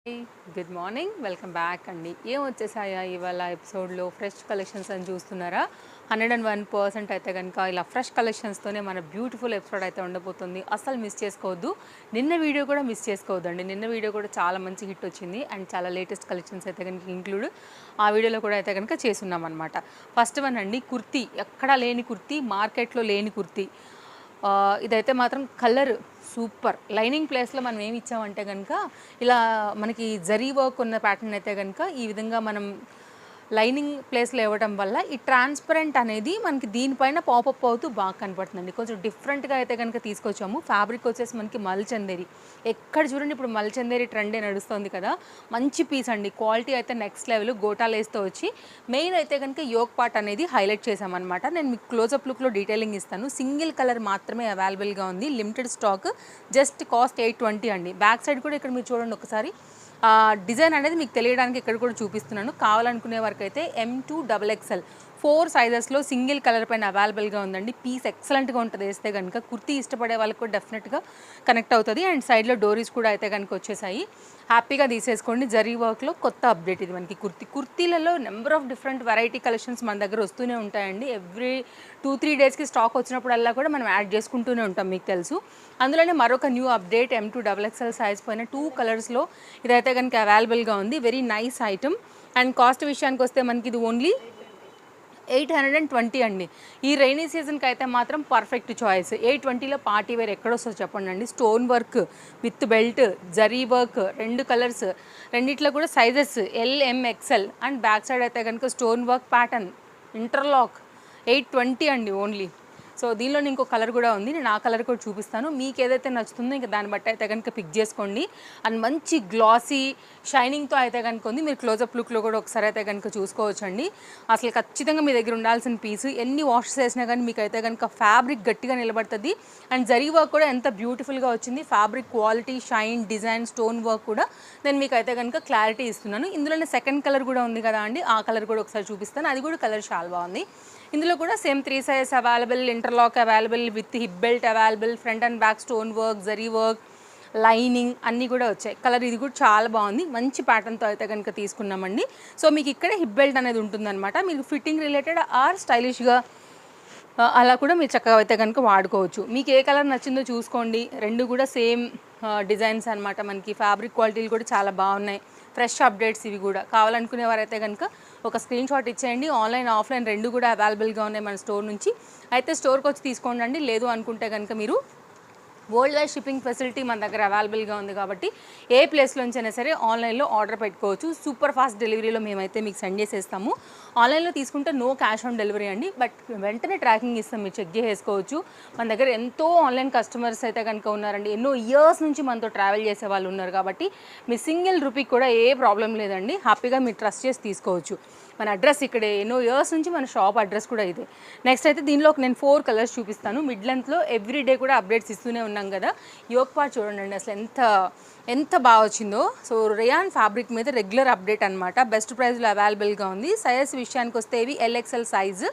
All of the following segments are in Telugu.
Hi, good morning. Welcome back అండి. ఏం వచ్చేసాయా ఇవాళ ఎపిసోడ్లో ఫ్రెష్ కలెక్షన్స్ అని చూస్తున్నారా? 101% అయితే కనుక ఇలా ఫ్రెష్ కలెక్షన్స్తోనే మన బ్యూటిఫుల్ ఎపిసోడ్ అయితే ఉండబోతుంది. అసలు మిస్ చేసుకోవద్దు. నిన్న వీడియో కూడా మిస్ చేసుకోవద్దండి. నిన్న వీడియో కూడా చాలా మంచి హిట్ వచ్చింది అండ్ చాలా లేటెస్ట్ కలెక్షన్స్ అయితే కనుక ఇంక్లూడ్ ఆ వీడియోలో కూడా అయితే కనుక చేస్తున్నాం అనమాట. ఫస్ట్ వన్ అండి, కుర్తీ. ఎక్కడా లేని కుర్తీ, మార్కెట్లో లేని కుర్తీ. ఇదైతే మాత్రం కలర్ సూపర్. లైనింగ్ ప్లేస్లో మనం ఏమి ఇచ్చామంటే కనుక ఇలా మనకి జరీ వర్క్ ఉన్న ప్యాటర్న్ అయితే కనుక ఈ విధంగా మనం లైనింగ్ ప్లేస్లో ఇవ్వడం వల్ల ఈ ట్రాన్స్పరెంట్ అనేది మనకి దీనిపైన పాపప్ అవుతూ బాగా కనపడుతుందండి. కొంచెం డిఫరెంట్గా అయితే కనుక తీసుకొచ్చాము. ఫ్యాబ్రిక్ వచ్చేసి మనకి మల్చందేరి. ఎక్కడ చూడండి ఇప్పుడు మల్చందేరి ట్రెండే నడుస్తుంది కదా. మంచి పీస్ అండి. క్వాలిటీ అయితే నెక్స్ట్ లెవెల్. గోటా లేస్తో వచ్చి మెయిన్ అయితే కనుక యోక్ పార్ట్ అనేది హైలైట్ చేసామన్నమాట. నేను మీకు క్లోజప్ లుక్లో డీటెయిలింగ్ ఇస్తాను. సింగిల్ కలర్ మాత్రమే అవైలబుల్గా ఉంది. Limited stock. జస్ట్ కాస్ట్ 820 అండి. బ్యాక్ సైడ్ కూడా ఇక్కడ మీరు చూడండి ఒకసారి. డిజైన్ అనేది మీకు తెలియడానికి ఇక్కడ కూడా చూపిస్తున్నాను. కావాలనుకునే వరకు అయితే M2XXL 4 సైజెస్లో సింగిల్ కలర్ పైన అవైలబుల్గా ఉందండి. పీస్ ఎక్సలెంట్గా ఉంటుంది. వేస్తే కనుక కుర్తీ ఇష్టపడే వాళ్ళకి కూడా డెఫినెట్గా కనెక్ట్ అవుతుంది. అండ్ సైడ్లో డోరీస్ కూడా అయితే కనుక వచ్చేసాయి. హ్యాపీగా తీసేసుకోండి. జరీ వర్క్లో కొత్త అప్డేట్ ఇది మనకి. కుర్తీలలో number of different variety collections మన దగ్గర వస్తూనే ఉంటాయండి. ఎవ్రీ 2-3 డేస్కి స్టాక్ వచ్చినప్పుడల్లా కూడా మనం యాడ్ చేసుకుంటూనే ఉంటాం, మీకు తెలుసు. అందులోనే మరొక న్యూ అప్డేట్ M2XXL సైజ్ పైన 2 కలర్స్లో ఇదైతే కనుక అవైలబుల్గా ఉంది. Very nice item. And cost విషయానికి వస్తే మనకి ఇది ఓన్లీ 820 అండి. ఈ రైనీ సీజన్కి అయితే మాత్రం పర్ఫెక్ట్ చాయిస్. 820లో పార్టీ వేర్ ఎక్కడొస్తుందో చెప్పండి అండి. Stone work with belt, zari work, 2 colours, రెండిట్లో కూడా sizes LMXL. And back side అయితే కనుక స్టోన్ వర్క్ ప్యాటర్న్, ఇంటర్లాక్. 820 అండి ఓన్లీ. సో దీనిలో ఇంకో కలర్ కూడా ఉంది. నేను ఆ కలర్ కూడా చూపిస్తాను. మీకు ఏదైతే నచ్చుతుందో ఇంకా దాన్ని బట్టి అయితే కనుక పిక్ చేసుకోండి. అండ్ మంచి గ్లాసీ షైనింగ్తో అయితే కనుక ఉంది. మీరు క్లోజప్ లుక్లో కూడా ఒకసారి అయితే కనుక చూసుకోవచ్చండి. అసలు ఖచ్చితంగా మీ దగ్గర ఉండాల్సిన పీసు. ఎన్ని వాష్ చేసినా కానీ మీకు అయితే కనుక ఫ్యాబ్రిక్ గట్టిగా నిలబడుతుంది. అండ్ జరీ వర్క్ కూడా ఎంత బ్యూటిఫుల్గా వచ్చింది. Fabric quality, shine, design, stone work కూడా నేను మీకు అయితే కనుక క్లారిటీ ఇస్తున్నాను. ఇందులోనే సెకండ్ కలర్ కూడా ఉంది కదా అండి, ఆ కలర్ కూడా ఒకసారి చూపిస్తాను. అది కూడా కలర్ చాలా బాగుంది. ఇందులో కూడా same 3 sizes available. Interlock available with hip belt available. Front and back stone work, zari work, lining అన్నీ కూడా వచ్చాయి. కలర్ ఇది కూడా చాలా బాగుంది. మంచి ప్యాటర్న్తో అయితే కనుక తీసుకున్నామండి. సో మీకు ఇక్కడే హిప్ బెల్ట్ అనేది ఉంటుందన్నమాట. మీకు ఫిట్టింగ్ రిలేటెడ్ ఆర్ స్టైలిష్గా అలా కూడా మీరు చక్కగా అయితే కనుక వాడుకోవచ్చు. మీకు ఏ కలర్ నచ్చిందో చూసుకోండి. రెండు కూడా సేమ్ డిజైన్స్ అనమాట. మనకి ఫ్యాబ్రిక్ క్వాలిటీలు కూడా చాలా బాగున్నాయి. ఫ్రెష్ అప్డేట్స్ ఇవి కూడా. కావాలనుకునే వారైతే కనుక ఒక స్క్రీన్ షాట్ ఇచ్చేయండి. ఆన్లైన్, ఆఫ్లైన్ రెండు కూడా అవైలబుల్గా ఉన్నాయి మన స్టోర్ నుంచి. అయితే స్టోర్కి వచ్చి తీసుకోండి. లేదు అనుకుంటే కనుక మీరు వరల్డ్ వైడ్ షిప్పింగ్ ఫెసిలిటీ మన దగ్గర అవైలబుల్గా ఉంది కాబట్టి ఏ ప్లేస్లోంచైనా సరే ఆన్లైన్లో ఆర్డర్ పెట్టుకోవచ్చు. సూపర్ ఫాస్ట్ డెలివరీలో మేమైతే మీకు సెండ్ చేసేస్తాము. ఆన్లైన్లో తీసుకుంటే నో క్యాష్ ఆన్ డెలివరీ అండి, బట్ వెంటనే ట్రాకింగ్ ఇస్తాం, మీరు చెక్ చేసుకోవచ్చు. మన దగ్గర ఎంతో ఆన్లైన్ కస్టమర్స్ అయితే కనుక ఉన్నారండి. ఎన్నో ఇయర్స్ నుంచి మనతో ట్రావెల్ చేసే వాళ్ళు ఉన్నారు కాబట్టి మీ సింగిల్ రూపీకి కూడా ఏ ప్రాబ్లం లేదండి. హ్యాపీగా మీరు ట్రస్ట్ చేసి తీసుకోవచ్చు. మన అడ్రస్ ఇక్కడే. ఎన్నో ఇయర్స్ నుంచి మన షాప్ అడ్రస్ కూడా ఇదే. నెక్స్ట్ అయితే దీనిలో నేను 4 కలర్స్ చూపిస్తాను. మిడ్ లెంత్లో ఎవ్రీడే కూడా అప్డేట్స్ ఇస్తూనే ఉన్నాం కదా. యోక్ పార్ట్ చూడండి అసలు ఎంత బాగా వచ్చిందో. సో రేయాన్ ఫ్యాబ్రిక్ మీద రెగ్యులర్ అప్డేట్ అనమాట. బెస్ట్ ప్రైస్లో అవైలబుల్గా ఉంది. సైజెస్ విషయానికి వస్తే ఇవి LXL సైజు.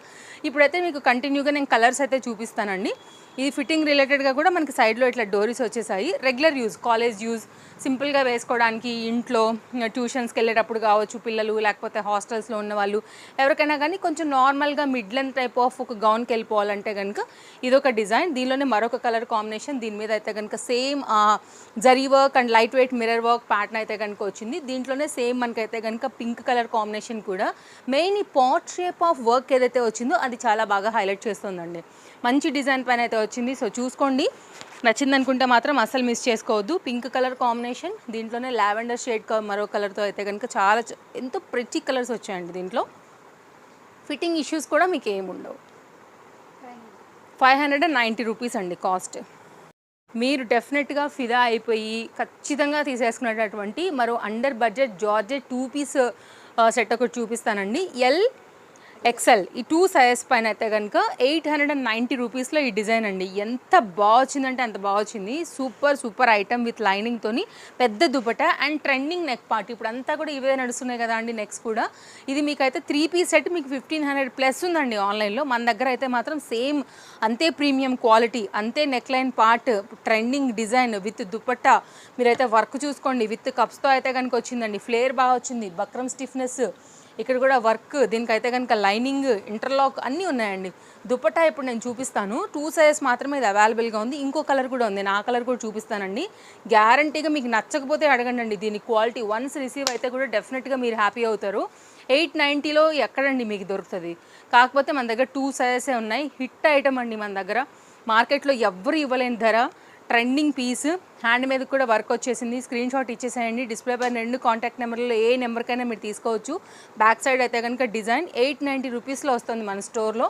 ఇప్పుడైతే మీకు కంటిన్యూగా నేను కలర్స్ అయితే చూపిస్తానండి. ఇది ఫిట్టింగ్ రిలేటెడ్గా కూడా మనకి సైడ్లో ఇట్లా డోరీస్ వచ్చేసాయి. రెగ్యులర్ యూజ్, కాలేజ్ యూజ్, సింపుల్గా వేసుకోవడానికి, ఇంట్లో ట్యూషన్స్కి వెళ్ళేటప్పుడు కావచ్చు, పిల్లలు లేకపోతే హాస్టల్స్లో ఉన్న వాళ్ళు ఎవరికైనా కానీ కొంచెం నార్మల్గా మిడ్ లెంత్ టైప్ ఆఫ్ ఒక గౌన్కి వెళ్ళిపోవాలంటే కనుక ఇదొక డిజైన్. దీనిలోనే మరొక కలర్ కాంబినేషన్. దీని మీద అయితే కనుక same zari work and light weight mirror work pattern అయితే కనుక వచ్చింది. దీంట్లోనే సేమ్ మనకైతే కనుక పింక్ కలర్ కాంబినేషన్ కూడా. మెయిన్ ఈ పాట్ షేప్ ఆఫ్ వర్క్ ఏదైతే వచ్చిందో అది చాలా బాగా హైలైట్ చేస్తుందండి. మంచి డిజైన్ పైన అయితే వచ్చింది. సో చూసుకోండి. నచ్చిందనుకుంటే మాత్రం అసలు మిస్ చేసుకోవద్దు. పింక్ కలర్ కాంబినేషన్, దీంట్లోనే లావెండర్ షేడ్ మరో కలర్తో అయితే కనుక చాలా ఎంతో ప్రిటీ కలర్స్ వచ్చాయండి. దీంట్లో ఫిట్టింగ్ ఇష్యూస్ కూడా మీకు ఏముండవు. 590 రూపీస్ అండి కాస్ట్. మీరు డెఫినెట్గా ఫిదా అయిపోయి ఖచ్చితంగా తీసేసుకునేటటువంటి మరో under budget georgette 2 piece set ఒకటి చూపిస్తానండి. ఎక్సెల్ ఈ 2 సైజెస్ పైన అయితే కనుక 890 రూపీస్లో ఈ డిజైన్ అండి. ఎంత బాగా వచ్చిందంటే అంత బాగా వచ్చింది. సూపర్ సూపర్ ఐటమ్ విత్ లైనింగ్తోని పెద్ద dupatta and trending neck part. ఇప్పుడు అంతా కూడా ఇవే నడుస్తున్నాయి కదా అండి నెక్స్ కూడా. ఇది మీకైతే 3 పీస్ సెట్ మీకు 1500 ప్లస్ ఉందండి ఆన్లైన్లో. మన దగ్గర అయితే మాత్రం సేమ్ అంతే ప్రీమియం క్వాలిటీ, అంతే neck line part, trending design with dupatta. మీరైతే వర్క్ చూసుకోండి, విత్ కప్స్తో అయితే కనుక వచ్చిందండి. ఫ్లేర్ బాగా వచ్చింది, బక్రమ్ స్టిఫ్నెస్, ఇక్కడ కూడా వర్క్, దీనికైతే కనుక లైనింగ్, ఇంటర్లాక్ అన్నీ ఉన్నాయండి. దుపట్టా ఇప్పుడు నేను చూపిస్తాను. 2 సైజెస్ మాత్రమే ఇది అవైలబుల్గా ఉంది. ఇంకో కలర్ కూడా ఉంది, నా కలర్ కూడా చూపిస్తానండి. గ్యారంటీగా మీకు నచ్చకపోతే అడగండి, దీని క్వాలిటీ వన్స్ రిసీవ్ అయితే కూడా డెఫినెట్గా మీరు హ్యాపీ అవుతారు. 890లో ఎక్కడండి మీకు దొరుకుతుంది. కాకపోతే మన దగ్గర 2 సైజెసే ఉన్నాయి. హిట్ ఐటమ్ అండి మన దగ్గర, మార్కెట్లో ఎవ్వరు ఇవ్వలేని ధర. ట్రెండింగ్ పీస్, హ్యాండ్ మీద కూడా వర్క్ వచ్చేసింది. స్క్రీన్ షాట్ ఇచ్చేసేయండి. డిస్ప్లే పైన 2 కాంటాక్ట్ నెంబర్లో ఏ నెంబర్కైనా మీరు తీసుకోవచ్చు. బ్యాక్ సైడ్ అయితే కనుక డిజైన్ 890 రూపీస్లో వస్తుంది మన స్టోర్లో.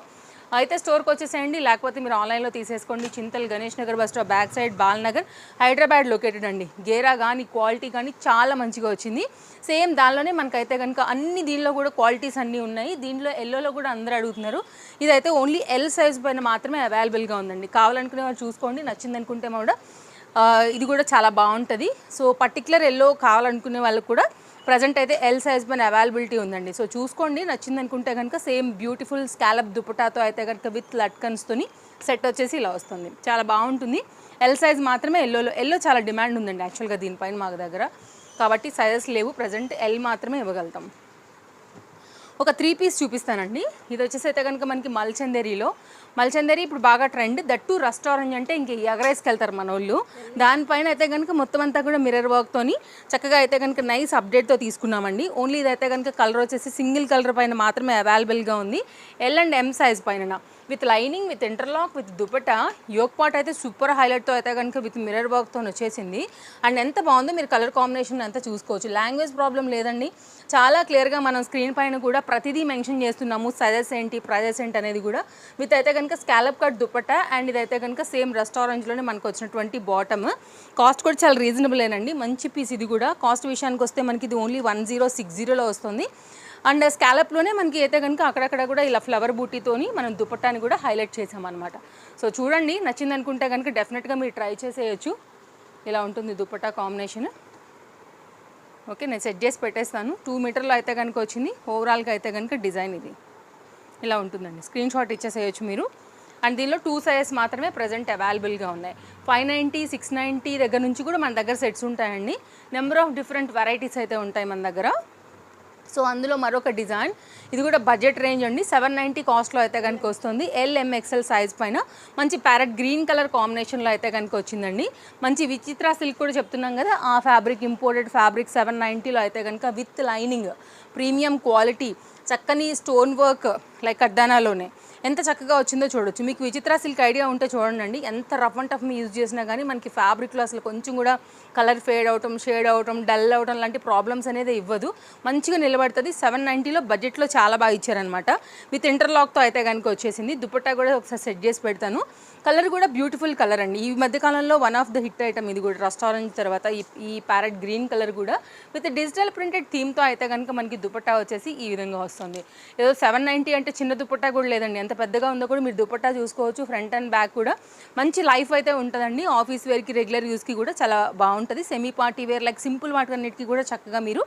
అయితే స్టోర్కి వచ్చేసేయండి, లేకపోతే మీరు ఆన్లైన్లో తీసేసుకోండి. Chintal Ganesh Nagar bus stop back side, Balnagar, Hyderabad located అండి. గేరా కానీ క్వాలిటీ కానీ చాలా మంచిగా వచ్చింది. సేమ్ దానిలోనే మనకైతే కనుక అన్ని దీనిలో కూడా క్వాలిటీస్ అన్నీ ఉన్నాయి. దీంట్లో ఎల్లోలో కూడా అందరూ అడుగుతున్నారు. ఇదైతే ఓన్లీ ఎల్ సైజ్ పైన మాత్రమే అవైలబుల్గా ఉందండి. కావాలనుకునే వాళ్ళు చూసుకోండి, నచ్చింది అనుకుంటే కూడా ఇది కూడా చాలా బాగుంటుంది. సో పర్టికులర్ ఎల్లో కావాలనుకునే వాళ్ళకు కూడా ప్రజెంట్ అయితే ఎల్ సైజ్ పైన అవైలబిలిటీ ఉందండి. సో చూసుకోండి, నచ్చింది అనుకుంటే కనుక సేమ్ బ్యూటిఫుల్ స్కాలప్ దుపటాతో అయితే కనుక విత్ లట్కన్స్తోని సెట్ వచ్చేసి ఇలా వస్తుంది. చాలా బాగుంటుంది. ఎల్ సైజ్ మాత్రమే ఎల్లో చాలా డిమాండ్ ఉందండి యాక్చువల్గా దీనిపైన మా దగ్గర. కాబట్టి సైజెస్ లేవు, ప్రజెంట్ ఎల్ మాత్రమే ఇవ్వగలుగుతాం. ఒక 3 పీస్ చూపిస్తానండి. ఇది వచ్చేసి అయితే కనుక మనకి మల్చందేరి ఇప్పుడు బాగా ట్రెండ్. దట్టు రస్ట్ ఆరెంజ్ అంటే ఇంక ఎగరేసుకెళ్తారు మన వాళ్ళు. దానిపైన అయితే కనుక మొత్తం అంతా కూడా మిర్రర్ వర్క్తోని చక్కగా అయితే కనుక నైస్ అప్డేట్తో తీసుకున్నామండి. ఓన్లీ ఇదైతే కనుక కలర్ వచ్చేసి సింగిల్ కలర్ పైన మాత్రమే అవైలబుల్గా ఉంది. ఎల్ అండ్ ఎం సైజ్ పైన with lining, with interlock, with dupatta. Yoke part అయితే సూపర్ హైలైట్తో అయితే కనుక విత్ మిర్రర్ వర్క్తో వచ్చేసింది. అండ్ ఎంత బాగుందో మీరు కలర్ కాంబినేషన్ అంతా చూసుకోవచ్చు. లాంగ్వేజ్ ప్రాబ్లం లేదండి, చాలా క్లియర్గా మనం స్క్రీన్ పైన కూడా ప్రతిదీ మెన్షన్ చేస్తున్నాము. సైజెస్ ఏంటి, ప్రైజెస్ ఏంటి అనేది కూడా. విత్ అయితే కనుక స్కాలప్ కట్ దుపట్టా అండ్ ఇదైతే కనుక సేమ్ రెస్టారెంట్లోనే మనకు వచ్చినటువంటి బాటమ్. కాస్ట్ కూడా చాలా రీజనబులేనండి, మంచి పీస్ ఇది కూడా. కాస్ట్ విషయానికి వస్తే మనకి ఇది ఓన్లీ 1060లో వస్తుంది. అండ్ స్కాలప్లోనే మనకి అయితే కనుక అక్కడక్కడ కూడా ఇలా ఫ్లవర్ బూటీతోని మనం దుపట్టాని కూడా హైలైట్ చేసామన్నమాట. సో చూడండి, నచ్చింది అనుకుంటే కనుక డెఫినెట్గా మీరు ట్రై చేసేయచ్చు. ఇలా ఉంటుంది దుపట్టా కాంబినేషన్. ఓకే, నేను సెట్ చేసి పెట్టేస్తాను. 2 మీటర్లో అయితే కనుక వచ్చింది. ఓవరాల్గా అయితే కనుక డిజైన్ ఇది ఇలా ఉంటుందండి. స్క్రీన్ షాట్ ఇచ్చేసేయచ్చు మీరు. అండ్ దీనిలో 2 సైజెస్ మాత్రమే ప్రజెంట్ అవైలబుల్గా ఉన్నాయి. 590, 690 దగ్గర నుంచి కూడా మన దగ్గర సెట్స్ ఉంటాయండి. నెంబర్ ఆఫ్ డిఫరెంట్ వెరైటీస్ అయితే ఉంటాయి మన దగ్గర. సో అందులో మరొక డిజైన్, ఇది కూడా బడ్జెట్ రేంజ్ అండి. 790 కాస్ట్లో అయితే కనుక వస్తుంది. LMXL సైజ్ పైన మంచి ప్యారెట్ గ్రీన్ కలర్ కాంబినేషన్లో అయితే కనుక వచ్చిందండి. మంచి విచిత్ర సిల్క్ కూడా చెప్తున్నాం కదా, ఆ ఫ్యాబ్రిక్, ఇంపోర్టెడ్ ఫ్యాబ్రిక్ 790లో అయితే కనుక విత్ లైనింగ్, ప్రీమియం క్వాలిటీ, చక్కని స్టోన్ వర్క్ లైక్ కడ్డానాలోనే ఎంత చక్కగా వచ్చిందో చూడొచ్చు. మీకు విచిత్ర సిల్క్ ఐడియా ఉంటే చూడండి, ఎంత రఫ్ అండ్ టఫ్ యూజ్ చేసినా కానీ మనకి ఫ్యాబ్రిక్లో అసలు కొంచెం కూడా కలర్ ఫేడ్ అవటం, షేడ్ అవటం, డల్ అవటం లాంటి ప్రాబ్లమ్స్ అనేది ఇవ్వదు. మంచిగా నిలబడుతుంది. 790లో బడ్జెట్లో చాలా బాగా ఇచ్చారనమాట. విత్ ఇంటర్లాక్తో అయితే కనుక వచ్చేసింది. దుపట్టా కూడా ఒకసారి సెట్ చేసి పెడతాను. కలర్ కూడా బ్యూటిఫుల్ కలర్ అండి. ఈ మధ్యకాలంలో one of the hit item ఇది కూడా. రెస్టారెంట్ తర్వాత ఈ ప్యారెట్ గ్రీన్ కలర్ కూడా విత్ డిజిటల్ ప్రింటెడ్ థీమ్తో అయితే కనుక మనకి దుపట్టా వచ్చేసి ఈ విధంగా వస్తుంది. ఏదో 790 అంటే చిన్న దుపట్టా కూడా లేదండి, ఎంత పెద్దగా ఉందో కూడా మీరు దుపట్టా చూసుకోవచ్చు. ఫ్రంట్ అండ్ బ్యాక్ కూడా మంచి లైఫ్ అయితే ఉంటుందండి. ఆఫీస్ వేర్కి, రెగ్యులర్ యూస్కి కూడా చాలా బాగుంటుంది. Semi party wear like simple వాటికన్నిటికీ కూడా చక్కగా మీరు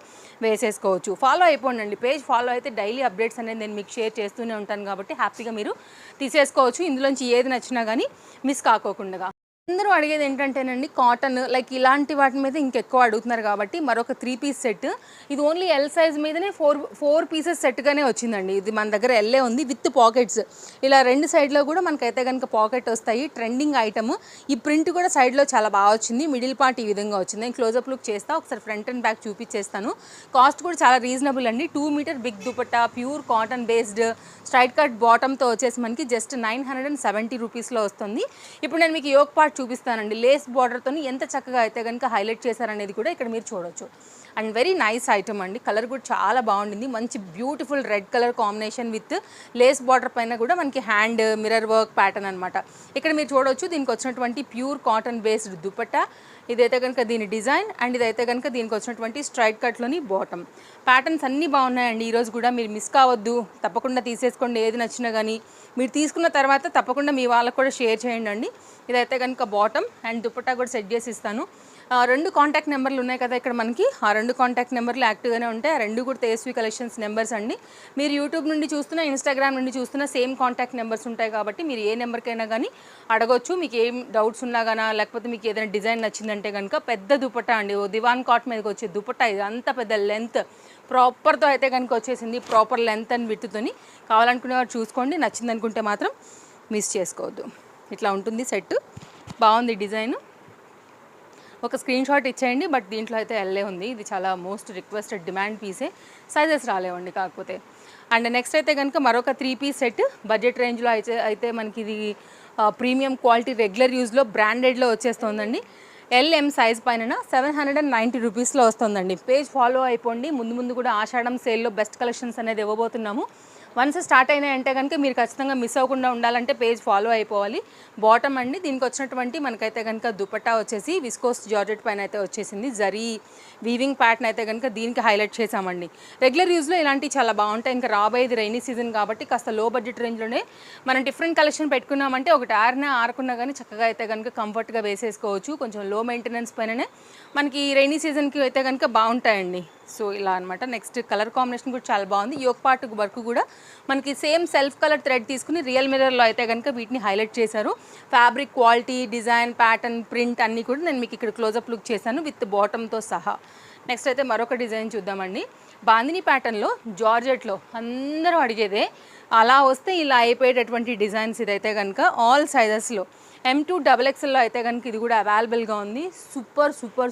వేసేసుకోవచ్చు. ఫాలో అయిపోండి, పేజ్ ఫాలో అయితే డైలీ అప్డేట్స్ అనేది నేను మీకు షేర్ చేస్తూనే ఉంటాను కాబట్టి హ్యాపీగా మీరు తీసేసుకోవచ్చు. ఇందులోంచి ఏది నచ్చినా కానీ మిస్ కాకోకుండా. అందరూ అడిగేది ఏంటంటేనండి, కాటన్ లైక్ ఇలాంటి వాటి మీద ఇంకెక్కువ అడుగుతున్నారు కాబట్టి మరొక 3 పీస్ సెట్. ఇది ఓన్లీ ఎల్ సైజ్ మీదనే 4 పీసెస్ సెట్గానే వచ్చిందండి. ఇది మన దగ్గర ఎల్లే ఉంది విత్ పాకెట్స్. ఇలా 2 సైడ్లో కూడా మనకైతే కనుక పాకెట్ వస్తాయి. Trending item. ఈ ప్రింట్ కూడా సైడ్లో చాలా బాగా వచ్చింది. మిడిల్ పార్ట్ ఈ విధంగా వచ్చింది. నేను క్లోజప్ లుక్ చేస్తా, ఒకసారి ఫ్రంట్ అండ్ బ్యాక్ చూపించేస్తాను. కాస్ట్ కూడా చాలా రీజనబుల్ అండి. 2 meter big dupatta, pure cotton based, straight cut బాటమ్తో వచ్చేసి మనకి జస్ట్ 970 రూపీస్లో వస్తుంది. ఇప్పుడు నేను మీకు యోక్ పార్ట్ చూపిస్తానండి. లేస్ బార్డర్తో ఎంత చక్కగా అయితే కనుక హైలైట్ చేశారనేది కూడా ఇక్కడ మీరు చూడొచ్చు. అండ్ వెరీ నైస్ ఐటమ్ అండి. కలర్ కూడా చాలా బాగుండింది. మంచి beautiful red colour combination with lace border పైన కూడా మనకి హ్యాండ్ మిర్రర్ వర్క్ ప్యాటర్న్ అనమాట. ఇక్కడ మీరు చూడొచ్చు. దీనికి వచ్చినటువంటి ప్యూర్ కాటన్ బేస్డ్ దుపట్టా ఇదైతే కనుక దీని డిజైన్ అండ్ ఇదైతే కనుక దీనికి వచ్చినటువంటి స్ట్రైట్ కట్లోని బాటమ్. ప్యాటర్న్స్ అన్నీ బాగున్నాయండి. ఈరోజు కూడా మీరు మిస్ కావద్దు, తప్పకుండా తీసేసుకోండి. ఏది నచ్చినా కానీ మీరు తీసుకున్న తర్వాత తప్పకుండా మీ వాళ్ళకు కూడా షేర్ చేయండి అండి. ఇదైతే కనుక బాటమ్ అండ్ దుపట్టా కూడా సెట్ చేసి ఇస్తాను. 2 కాంటాక్ట్ నెంబర్లు ఉన్నాయి కదా ఇక్కడ మనకి, ఆ 2 కాంటాక్ట్ నెంబర్లు యాక్టివ్గానే ఉంటాయి. ఆ 2 కూడా తేజస్వి కలెక్షన్స్ నెంబర్స్ అండి. మీరు యూట్యూబ్ నుండి చూస్తున్నా, ఇన్స్టాగ్రామ్ నుండి చూస్తున్నా సేమ్ కాంటాక్ట్ నెంబర్స్ ఉంటాయి కాబట్టి మీరు ఏ నెంబర్కైనా కానీ అడగొచ్చు. మీకు ఏం డౌట్స్ ఉన్నా కానీ, లేకపోతే మీకు ఏదైనా డిజైన్ నచ్చిందంటే కనుక పెద్ద దుపట్టా అండి, ఓ దివాన్ కాట్ మీదకి వచ్చే దుపట్టా. ఇది అంత పెద్ద లెంత్ ప్రాపర్తో అయితే కనుక వచ్చేసింది, ప్రాపర్ లెంత్ అండ్ విత్తుతోని. కావాలనుకునేవారు చూసుకోండి, నచ్చింది అనుకుంటే మాత్రం మిస్ చేసుకోవద్దు. ఇట్లా ఉంటుంది సెట్, బాగుంది డిజైన్. ఒక స్క్రీన్ షాట్ ఇచ్చేయండి. బట్ దీంట్లో అయితే ఎల్ఏ ఉంది, ఇది చాలా మోస్ట్ రిక్వెస్టెడ్ డిమాండ్ పీసే, సైజెస్ రాలేవండి కాకపోతే. అండ్ నెక్స్ట్ అయితే కనుక మరొక 3 పీస్ సెట్ బడ్జెట్ రేంజ్లో అయితే మనకి ఇది ప్రీమియం క్వాలిటీ రెగ్యులర్ యూజ్లో బ్రాండెడ్లో వచ్చేస్తుందండి. LM సైజ్ పైన 790 రూపీస్లో వస్తుందండి. పేజ్ ఫాలో అయిపోండి. ముందు కూడా ఆషాఢం సేల్లో బెస్ట్ కలెక్షన్స్ అనేది ఇవ్వబోతున్నాము. వన్స్ స్టార్ట్ అయినాయంటే కనుక మీరు ఖచ్చితంగా మిస్ అవ్వకుండా ఉండాలంటే పేజ్ ఫాలో అయిపోవాలి. బాటమ్ అండి, దీనికి వచ్చినటువంటి మనకైతే కనుక దుపట్టా వచ్చేసి విస్కోస్ జార్జెట్ పైన అయితే వచ్చేసింది. జరీ వీవింగ్ ప్యాటర్న్ అయితే కనుక దీనికి హైలైట్ చేసామండి. రెగ్యులర్ యూజ్లో ఇలాంటివి చాలా బాగుంటాయి. ఇంకా రాబోయేది రైనీ సీజన్ కాబట్టి కాస్త లో బడ్జెట్ రేంజ్లోనే మనం డిఫరెంట్ కలెక్షన్ పెట్టుకున్నామంటే ఒకటి ఆరుకున్నా కానీ చక్కగా అయితే కనుక కంఫర్ట్గా వేసేసుకోవచ్చు. కొంచెం లో మెయింటెనెన్స్ పైననే మనకి రైనీ సీజన్కి అయితే కనుక బాగుంటాయండి. సో ఇలా అనమాట. నెక్స్ట్ కలర్ కాంబినేషన్ కూడా చాలా బాగుంది. యోక్ పార్ట్ వర్క్ కూడా మనకి సేమ్ సెల్ఫ్ కలర్ థ్రెడ్ తీసుకుని రియల్ మిర్రర్లో అయితే కనుక వీటిని హైలైట్ చేశారు. Fabric quality, design, pattern, print అన్నీ కూడా నేను మీకు ఇక్కడ క్లోజప్ లుక్ చేశాను విత్ బాటమ్తో సహా. నెక్స్ట్ అయితే మరొక డిజైన్ చూద్దామండి. బాందిని ప్యాటర్న్లో జార్జెట్లో అందరూ అడిగేదే, అలా వస్తే ఇలా అయిపోయేటటువంటి డిజైన్స్. ఇదైతే కనుక ఆల్ సైజెస్లో M2XXL అయితే కనుక ఇది కూడా అవైలబుల్గా ఉంది.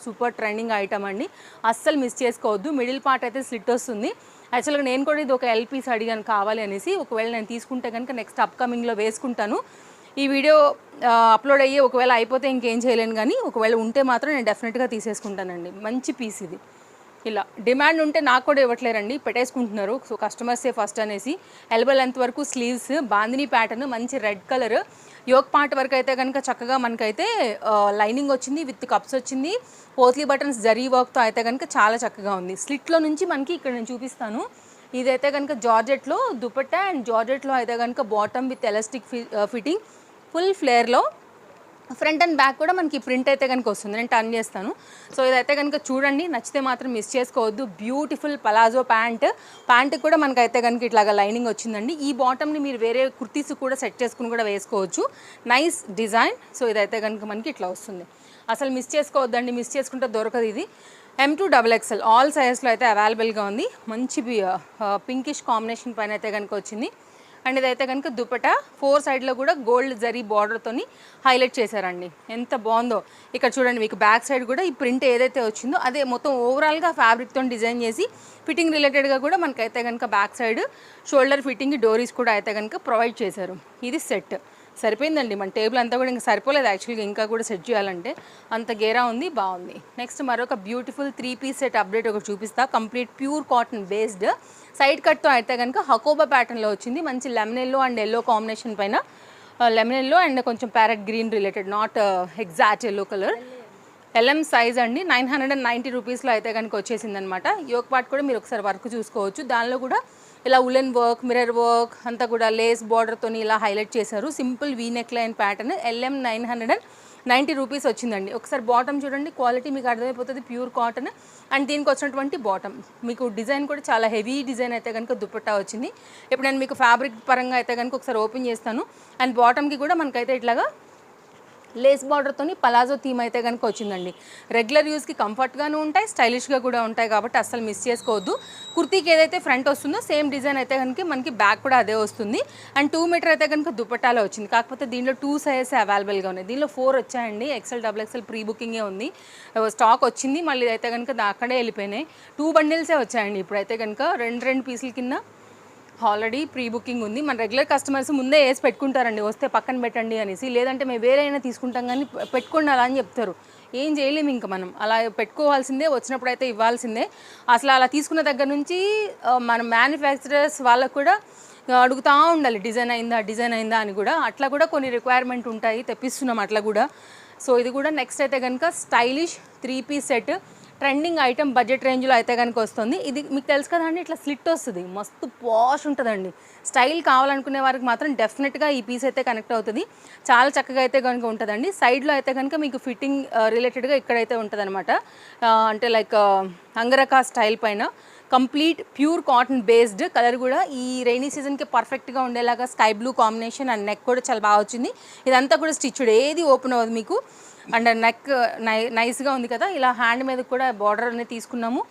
సూపర్ ట్రెండింగ్ ఐటమ్ అండి, అస్సలు మిస్ చేసుకోవద్దు. మిడిల్ పార్ట్ అయితే స్లిట్ వస్తుంది. యాక్చువల్గా నేను కూడా ఇది ఒక LPs అడిగాను కావాలి అనేసి. ఒకవేళ నేను తీసుకుంటే కనుక నెక్స్ట్ అప్కమింగ్లో వేసుకుంటాను. ఈ వీడియో అప్లోడ్ అయ్యి ఒకవేళ అయిపోతే ఇంకేం చేయలేను, కానీ ఒకవేళ ఉంటే మాత్రం నేను డెఫినెట్గా తీసేసుకుంటానండి. మంచి పీస్ ఇది. ఇలా డిమాండ్ ఉంటే నాకు కూడా ఇవ్వట్లేరండి, పెట్టేసుకుంటున్నారు. సో కస్టమర్సే ఫస్ట్ అనేసి. ఎల్బో లెంత్ వరకు స్లీవ్స్, బాందిని ప్యాటర్న్, మంచి రెడ్ కలర్. యోక్ పార్ట్ వరకు అయితే కనుక చక్కగా మనకైతే లైనింగ్ వచ్చింది, విత్ కప్స్ వచ్చింది. పోత్లీ బటన్స్ జరీ వర్క్తో అయితే కనుక చాలా చక్కగా ఉంది. స్లిట్లో నుంచి మనకి ఇక్కడ నేను చూపిస్తాను. ఇదైతే కనుక జార్జెట్లో దుపట్టా అండ్ జార్జెట్లో అయితే కనుక bottom with elastic fitting, full ఫ్లేర్లో. ఫ్రంట్ అండ్ బ్యాక్ కూడా మనకి ప్రింట్ అయితే కనుక వస్తుంది. నేను టర్న్ చేస్తాను. సో ఇదైతే కనుక చూడండి, నచ్చితే మాత్రం మిస్ చేసుకోవద్దు. బ్యూటిఫుల్ పలాజో ప్యాంట్ కూడా మనకైతే కనుక ఇట్లాగా లైనింగ్ వచ్చిందండి. ఈ బాటమ్ని మీరు వేరే కుర్తీస్ కూడా సెట్ చేసుకుని కూడా వేసుకోవచ్చు. Nice design. సో ఇదైతే కనుక మనకి ఇట్లా వస్తుంది. అసలు మిస్ చేసుకోవద్దండి, మిస్ చేసుకుంటే దొరకదు. ఇది M2XXL ఆల్ సైజెస్లో అయితే అవైలబుల్గా ఉంది. మంచి పింకిష్ కాంబినేషన్ పైన అయితే కనుక వచ్చింది. అండ్ ఇదైతే కనుక దుపట్టా 4 సైడ్లో కూడా గోల్డ్ జరీ బార్డర్తోని హైలైట్ చేశారండి. ఎంత బాగుందో. ఇక్కడ చూడండి, మీకు బ్యాక్ సైడ్ కూడా ఈ ప్రింట్ ఏదైతే వచ్చిందో అదే మొత్తం ఓవరాల్గా ఫ్యాబ్రిక్తో డిజైన్ చేసి ఫిట్టింగ్ రిలేటెడ్గా కూడా మనకైతే కనుక బ్యాక్ సైడ్ షోల్డర్ ఫిట్టింగ్ డోరీస్ కూడా అయితే కనుక ప్రొవైడ్ చేశారు. ఇది సెట్ సరిపోయిందండి. మన టేబుల్ అంతా కూడా ఇంకా సరిపోలేదు యాక్చువల్గా, ఇంకా కూడా సెట్ చేయాలంటే అంత గేరా ఉంది, బాగుంది. నెక్స్ట్ మరొక బ్యూటిఫుల్ 3 పీస్ సెట్ అప్డేట్ ఒకటి చూపిస్తా. Complete pure cotton based side కట్తో అయితే కనుక హకోబా ప్యాటర్న్లో వచ్చింది. మంచి lemon yellow and yellow combination పైన, లెమన్ ఎల్లో అండ్ కొంచెం parrot green related, not exact yellow colour. LM size అండి. 990 రూపీస్లో అయితే కనుక వచ్చేసింది అనమాట. యోక్ పార్ట్ కూడా మీరు ఒకసారి వర్క్ చూసుకోవచ్చు. దానిలో కూడా ఇలా ఉలెన్ వర్క్, మిర్రర్ వర్క్ అంతా కూడా లేస్ బార్డర్తో ఇలా హైలైట్ చేశారు. Simple V neck line pattern. LM 990 rupees వచ్చిందండి. ఒకసారి బాటమ్ చూడండి, క్వాలిటీ మీకు అర్థమైపోతుంది. Pure cotton. అండ్ దీనికి వచ్చినటువంటి బాటమ్ మీకు డిజైన్ కూడా చాలా హెవీ డిజైన్ అయితే కనుక దుపట్టా వచ్చింది. ఇప్పుడు నేను మీకు ఫ్యాబ్రిక్ పరంగా అయితే కనుక ఒకసారి ఓపెన్ చేస్తాను. అండ్ బాటమ్కి కూడా మనకైతే ఇట్లాగా లేస్ బార్డర్తోని పలాజో థీమ్ అయితే కనుక వచ్చిందండి. రెగ్యులర్ యూస్కి కంఫర్ట్గాను ఉంటాయి, స్టైలిష్గా కూడా ఉంటాయి కాబట్టి అస్సలు మిస్ చేసుకోవద్దు. కుర్తీకి ఏదైతే ఫ్రంట్ వస్తుందో సేమ్ డిజైన్ అయితే కనుక మనకి బ్యాక్ కూడా అదే వస్తుంది. అండ్ 2 మీటర్ అయితే కనుక దుపట్టాలో వచ్చింది. కాకపోతే దీనిలో 2 సైజెస్ అవైలబుల్గా ఉన్నాయి. దీనిలో 4 వచ్చాయండి. XL ప్రీ బుకింగే ఉంది, స్టాక్ వచ్చింది. మళ్ళీ అయితే కనుక అక్కడే వెళ్ళిపోయినాయి. 2 బండిల్సే వచ్చాయండి. ఇప్పుడైతే కనుక 2 పీసుల కింద ఆల్రెడీ ప్రీ బుకింగ్ ఉంది. మన రెగ్యులర్ కస్టమర్స్ ముందే వేసి పెట్టుకుంటారండి, వస్తే పక్కన పెట్టండి అనేసి. లేదంటే మేము వేరే అయినా తీసుకుంటాం కానీ పెట్టుకోండి అలా అని చెప్తారు. ఏం చేయలేము ఇంకా మనం, అలా పెట్టుకోవాల్సిందే, వచ్చినప్పుడు అయితే ఇవ్వాల్సిందే. అసలు అలా తీసుకున్న దగ్గర నుంచి మన మ్యానుఫ్యాక్చరర్స్ వాళ్ళకు కూడా అడుగుతూ ఉండాలి, డిజైన్ అయిందా అని కూడా. అట్లా కూడా కొన్ని రిక్వైర్మెంట్ ఉంటాయి, తెప్పిస్తున్నాం అట్లా కూడా. సో ఇది కూడా నెక్స్ట్ అయితే కనుక stylish 3-piece set, trending item, budget రేంజ్లో అయితే కనుక వస్తుంది. ఇది మీకు తెలుసు కదండి, ఇట్లా స్లిట్ వస్తుంది, మస్తు పాష్ ఉంటుందండి. స్టైల్ కావాలనుకునే వారికి మాత్రం డెఫినెట్గా ఈ పీస్ అయితే కనెక్ట్ అవుతుంది. చాలా చక్కగా అయితే కనుక ఉంటుందండి. సైడ్లో అయితే కనుక మీకు ఫిట్టింగ్ రిలేటెడ్గా ఇక్కడైతే ఉంటుంది అనమాట. అంటే లైక్ అంగరకా స్టైల్ పైన complete pure cotton based. Colour కూడా ఈ రైనీ సీజన్కి పర్ఫెక్ట్గా ఉండేలాగా sky blue combination, and neck కూడా చాలా బాగా వచ్చింది. ఇదంతా కూడా స్టిచ్డ్, ఏది ఓపెన్ అవ్వదు మీకు. అండ్ నెక్ నైస్గా ఉంది కదా. ఇలా హ్యాండ్ మీద కూడా బార్డర్ అనేది తీసుకున్నాము,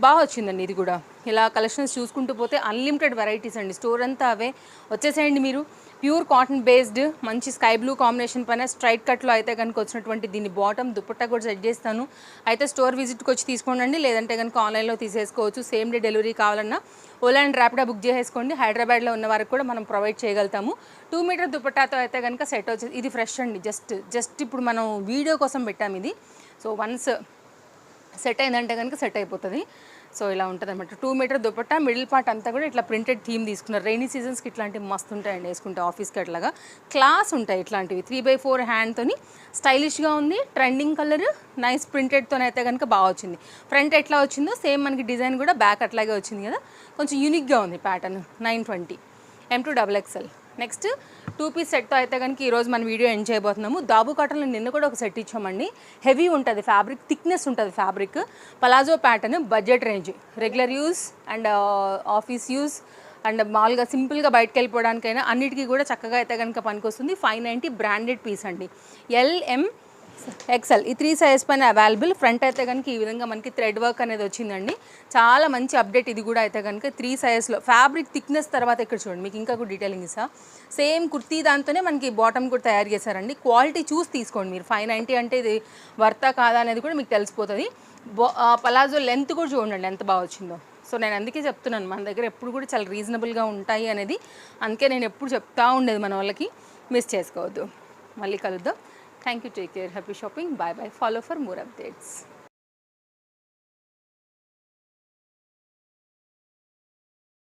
బాగా వచ్చిందండి. ఇది కూడా ఇలా కలెక్షన్స్ చూసుకుంటూ పోతే అన్లిమిటెడ్ వెరైటీస్ అండి. స్టోర్ అంతా అవే, వచ్చేసేయండి మీరు. ప్యూర్ కాటన్ బేస్డ్ మంచి స్కై బ్లూ కాంబినేషన్ పైన స్ట్రైట్ కట్లో అయితే కనుక వచ్చినటువంటి దీన్ని బాటమ్ దుపట్టా కూడా సెట్ చేస్తాను. అయితే స్టోర్ విజిట్కి వచ్చి తీసుకోండి, లేదంటే కనుక ఆన్లైన్లో తీసేసుకోవచ్చు. సేమ్ డే డెలివరీ కావాలన్నా ఓలా అండ్ ర్యాపిడో బుక్ చేసేసుకోండి. హైదరాబాద్లో ఉన్న వారికి కూడా మనం ప్రొవైడ్ చేయగలుగుతాము. 2 మీటర్ దుపట్టాతో అయితే కనుక సెట్ వచ్చేది. ఇది ఫ్రెష్ అండి, జస్ట్ ఇప్పుడు మనం వీడియో కోసం పెట్టాము ఇది. సో వన్స్ సెట్ అయిందంటే కనుక సెట్ అయిపోతుంది. సో ఇలా ఉంటుంది అనమాట. 2 మీటర్ దుపట్టా, మిడిల్ పార్ట్ అంతా కూడా ఇట్లా ప్రింటెడ్ థీమ్ తీసుకున్నారు. రైనీ సీజన్స్కి ఇట్లాంటివి మస్తు ఉంటాయండి, వేసుకుంటే ఆఫీస్కి అట్లాగా క్లాస్ ఉంటాయి ఇట్లాంటివి. 3/4 హ్యాండ్తోని స్టైలిష్గా ఉంది, ట్రెండింగ్ కలర్, నైస్ ప్రింటెడ్తో అయితే కనుక బాగా వచ్చింది. ఫ్రంట్ ఎట్లా వచ్చిందో సేమ్ మనకి డిజైన్ కూడా బ్యాక్ అట్లాగే వచ్చింది కదా, కొంచెం యూనిక్గా ఉంది ప్యాటర్న్. 920 M2XXL. నెక్స్ట్ 2-piece సెట్తో అయితే కనుక ఈరోజు మన వీడియో ఎండ్ చేయబోతున్నాము. దాబు కాటన్లో నిన్న కూడా ఒక సెట్ ఇచ్చామండి. హెవీ ఉంటుంది ఫ్యాబ్రిక్, థిక్నెస్ ఉంటుంది fabric, palazzo pattern, budget range, regular use and office use and మామూలుగా సింపుల్గా బయటకు వెళ్ళిపోవడానికైనా అన్నిటికీ కూడా చక్కగా అయితే కనుక పనికొస్తుంది. 590 బ్రాండెడ్ పీస్ అండి. LMXL ఈ 3 సైజ్ పైన అవైలబుల్. ఫ్రంట్ అయితే కనుక ఈ విధంగా మనకి థ్రెడ్ వర్క్ అనేది వచ్చిందండి. చాలా మంచి అప్డేట్ ఇది కూడా. అయితే కనుక 3 సైజ్లో ఫ్యాబ్రిక్ థిక్నెస్ తర్వాత ఇక్కడ చూడండి, మీకు ఇంకా కూడా డీటెయిలింగ్ ఇస్తా. సేమ్ కుర్తీ దాంతోనే మనకి బాటమ్ కూడా తయారు చేశారండి. క్వాలిటీ చూసి తీసుకోండి మీరు. 590 అంటే ఇది వర్తా కాదా అనేది కూడా మీకు తెలిసిపోతుంది. పలాజో లెంత్ కూడా చూడండి ఎంత బాగా వచ్చిందో. సో నేను అందుకే చెప్తున్నాను, మన దగ్గర ఎప్పుడు కూడా చాలా రీజనబుల్గా ఉంటాయి అనేది. అందుకే నేను ఎప్పుడు చెప్తా ఉండేది మన వాళ్ళకి, మిస్ చేసుకోవద్దు. మళ్ళీ కలుద్దాం. Thank you, take care, happy shopping, bye bye, follow for more updates.